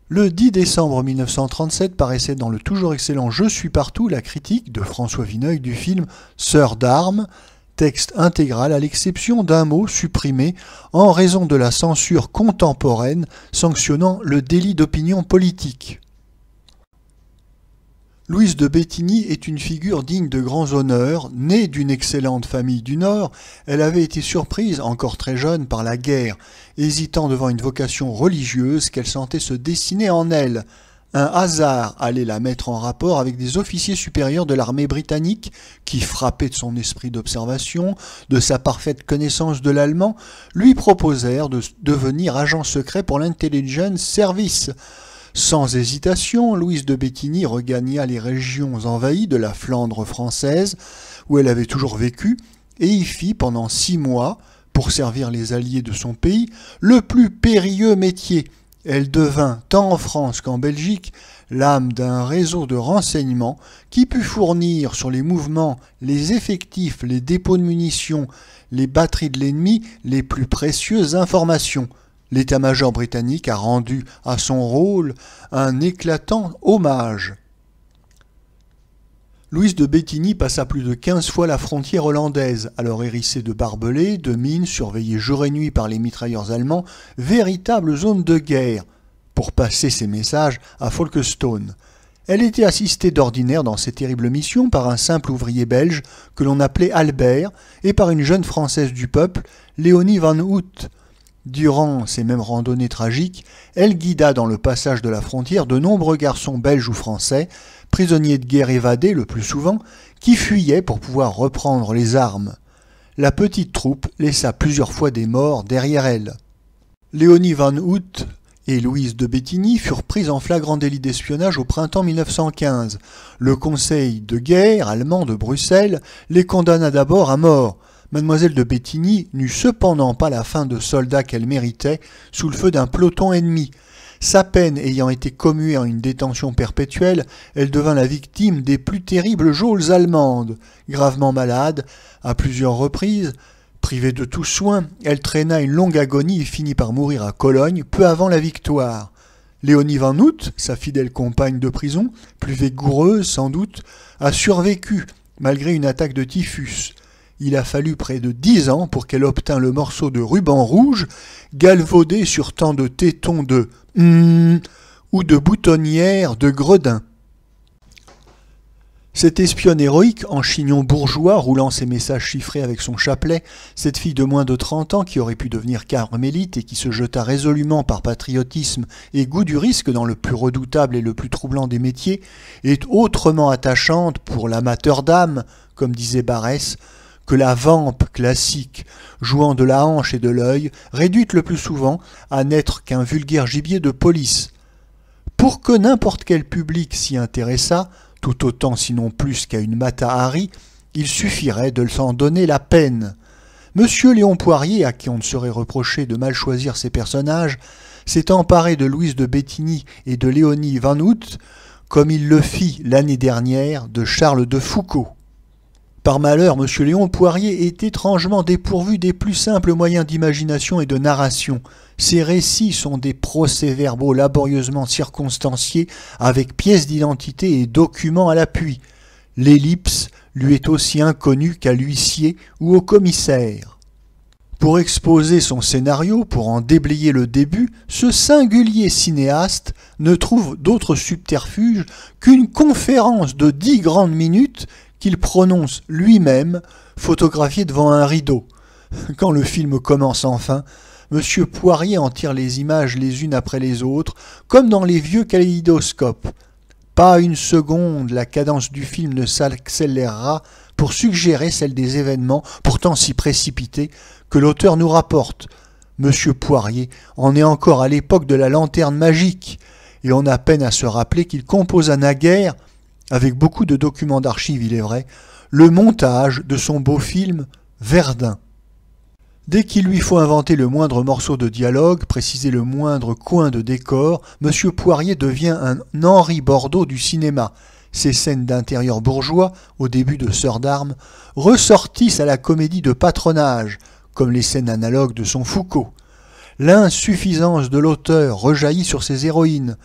Le 10 décembre 1937 paraissait dans le toujours excellent Je suis partout la critique de François Vineuil du film Sœurs d'armes, texte intégral à l'exception d'un mot supprimé en raison de la censure contemporaine sanctionnant le délit d'opinion politique. Louise de Béthigny est une figure digne de grands honneurs. Née d'une excellente famille du Nord, elle avait été surprise, encore très jeune, par la guerre, hésitant devant une vocation religieuse qu'elle sentait se dessiner en elle. Un hasard allait la mettre en rapport avec des officiers supérieurs de l'armée britannique qui, frappés de son esprit d'observation, de sa parfaite connaissance de l'allemand, lui proposèrent de devenir agent secret pour l'Intelligence Service. Sans hésitation, Louise de Béthigny regagna les régions envahies de la Flandre française, où elle avait toujours vécu, et y fit pendant 6 mois, pour servir les alliés de son pays, le plus périlleux métier. Elle devint, tant en France qu'en Belgique, l'âme d'un réseau de renseignements qui put fournir sur les mouvements, les effectifs, les dépôts de munitions, les batteries de l'ennemi, les plus précieuses informations. L'état-major britannique a rendu à son rôle un éclatant hommage. Louise de Béthigny passa plus de 15 fois la frontière hollandaise, alors hérissée de barbelés, de mines, surveillée jour et nuit par les mitrailleurs allemands, véritable zone de guerre, pour passer ses messages à Folkestone. Elle était assistée d'ordinaire dans ces terribles missions par un simple ouvrier belge que l'on appelait Albert et par une jeune Française du peuple, Léonie Van Hout. Durant ces mêmes randonnées tragiques, elle guida dans le passage de la frontière de nombreux garçons belges ou français, prisonniers de guerre évadés le plus souvent, qui fuyaient pour pouvoir reprendre les armes. La petite troupe laissa plusieurs fois des morts derrière elle. Léonie Van Hout et Louise de Béthigny furent prises en flagrant délit d'espionnage au printemps 1915. Le conseil de guerre allemand de Bruxelles les condamna d'abord à mort. Mademoiselle de Béthigny n'eut cependant pas la fin de soldat qu'elle méritait sous le feu d'un peloton ennemi. Sa peine ayant été commuée en une détention perpétuelle, elle devint la victime des plus terribles geôles allemandes. Gravement malade, à plusieurs reprises, privée de tout soin, elle traîna une longue agonie et finit par mourir à Cologne peu avant la victoire. Léonie Van Hout, sa fidèle compagne de prison, plus vigoureuse sans doute, a survécu malgré une attaque de typhus. Il a fallu près de 10 ans pour qu'elle obtint le morceau de ruban rouge, galvaudé sur tant de tétons de ou de boutonnières de gredin. Cette espionne héroïque, en chignon bourgeois, roulant ses messages chiffrés avec son chapelet, cette fille de moins de 30 ans qui aurait pu devenir carmélite et qui se jeta résolument par patriotisme et goût du risque dans le plus redoutable et le plus troublant des métiers, est autrement attachante pour l'amateur d'âme, comme disait Barès, que la vampe classique, jouant de la hanche et de l'œil, réduite le plus souvent à n'être qu'un vulgaire gibier de police. Pour que n'importe quel public s'y intéressât, tout autant sinon plus qu'à une Mata Hari, il suffirait de s'en donner la peine. Monsieur Léon Poirier, à qui on ne saurait reprocher de mal choisir ses personnages, s'est emparé de Louise de Béthigny et de Léonie Van Hout, comme il le fit l'année dernière de Charles de Foucault. Par malheur, M. Léon Poirier est étrangement dépourvu des plus simples moyens d'imagination et de narration. Ses récits sont des procès-verbaux laborieusement circonstanciés avec pièces d'identité et documents à l'appui. L'ellipse lui est aussi inconnue qu'à l'huissier ou au commissaire. Pour exposer son scénario, pour en déblayer le début, ce singulier cinéaste ne trouve d'autre subterfuge qu'une conférence de 10 grandes minutes qu'il prononce lui-même, photographié devant un rideau. Quand le film commence enfin, M. Poirier en tire les images les unes après les autres, comme dans les vieux kaléidoscopes. Pas une seconde la cadence du film ne s'accélérera pour suggérer celle des événements, pourtant si précipités, que l'auteur nous rapporte. M. Poirier en est encore à l'époque de la lanterne magique, et on a peine à se rappeler qu'il composa naguère, avec beaucoup de documents d'archives il est vrai, le montage de son beau film Verdun. Dès qu'il lui faut inventer le moindre morceau de dialogue, préciser le moindre coin de décor, M. Poirier devient un Henri Bordeaux du cinéma. Ces scènes d'intérieur bourgeois, au début de Sœurs d'armes, ressortissent à la comédie de patronage, comme les scènes analogues de son Foucault. L'insuffisance de l'auteur rejaillit sur ses héroïnes.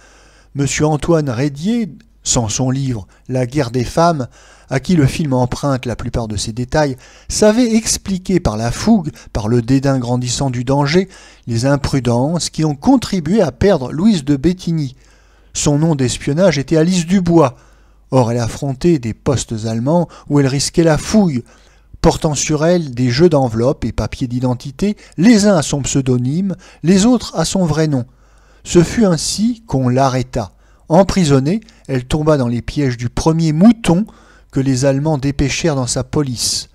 Monsieur Antoine Rédier, sans son livre « La guerre des femmes », à qui le film emprunte la plupart de ses détails, savait expliquer par la fougue, par le dédain grandissant du danger, les imprudences qui ont contribué à perdre Louise de Béthigny. Son nom d'espionnage était Alice Dubois. Or elle affrontait des postes allemands où elle risquait la fouille, portant sur elle des jeux d'enveloppes et papiers d'identité, les uns à son pseudonyme, les autres à son vrai nom. Ce fut ainsi qu'on l'arrêta. Emprisonnée, elle tomba dans les pièges du premier mouton que les Allemands dépêchèrent dans sa police.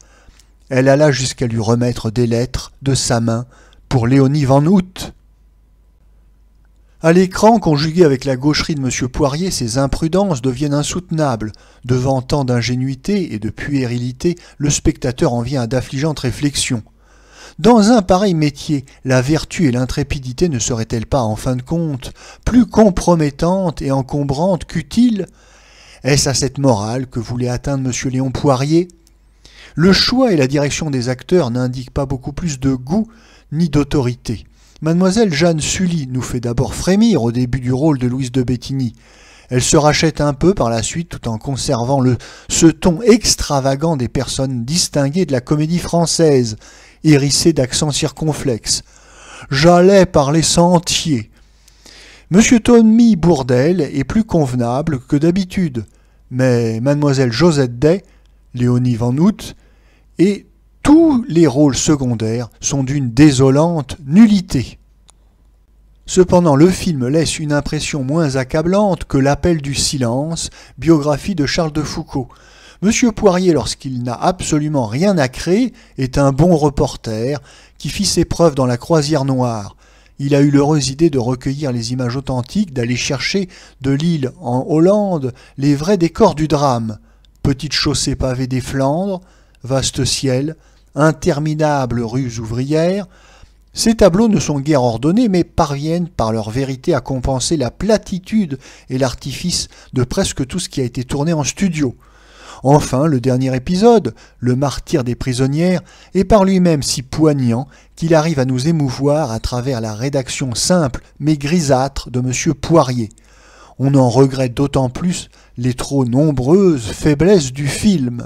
Elle alla jusqu'à lui remettre des lettres de sa main pour Léonie Van Hout. À l'écran, conjugué avec la gaucherie de M. Poirier, ces imprudences deviennent insoutenables. Devant tant d'ingénuité et de puérilité, le spectateur en vient à d'affligeantes réflexions. Dans un pareil métier, la vertu et l'intrépidité ne seraient-elles pas, en fin de compte, plus compromettantes et encombrantes qu'utiles ? Est-ce à cette morale que voulait atteindre M. Léon Poirier ? Le choix et la direction des acteurs n'indiquent pas beaucoup plus de goût ni d'autorité. Mademoiselle Jeanne Sully nous fait d'abord frémir au début du rôle de Louise de Béthigny. Elle se rachète un peu par la suite tout en conservant ce ton extravagant des personnes distinguées de la comédie française, hérissées d'accents circonflexes. « J'allais par les sentiers ». Monsieur Tommy Bourdelle est plus convenable que d'habitude, mais Mademoiselle Josette Day, Léonie Van Hout, et tous les rôles secondaires sont d'une désolante nullité. Cependant, le film laisse une impression moins accablante que L'Appel du silence, biographie de Charles de Foucault. Monsieur Poirier, lorsqu'il n'a absolument rien à créer, est un bon reporter qui fit ses preuves dans La Croisière noire. Il a eu l'heureuse idée de recueillir les images authentiques, d'aller chercher de l'île en Hollande les vrais décors du drame. Petite chaussée pavée des Flandres, vaste ciel, interminables rues ouvrières. Ces tableaux ne sont guère ordonnés, mais parviennent par leur vérité à compenser la platitude et l'artifice de presque tout ce qui a été tourné en studio. Enfin, le dernier épisode, le martyre des prisonnières, est par lui-même si poignant qu'il arrive à nous émouvoir à travers la rédaction simple mais grisâtre de M. Poirier. On en regrette d'autant plus les trop nombreuses faiblesses du film.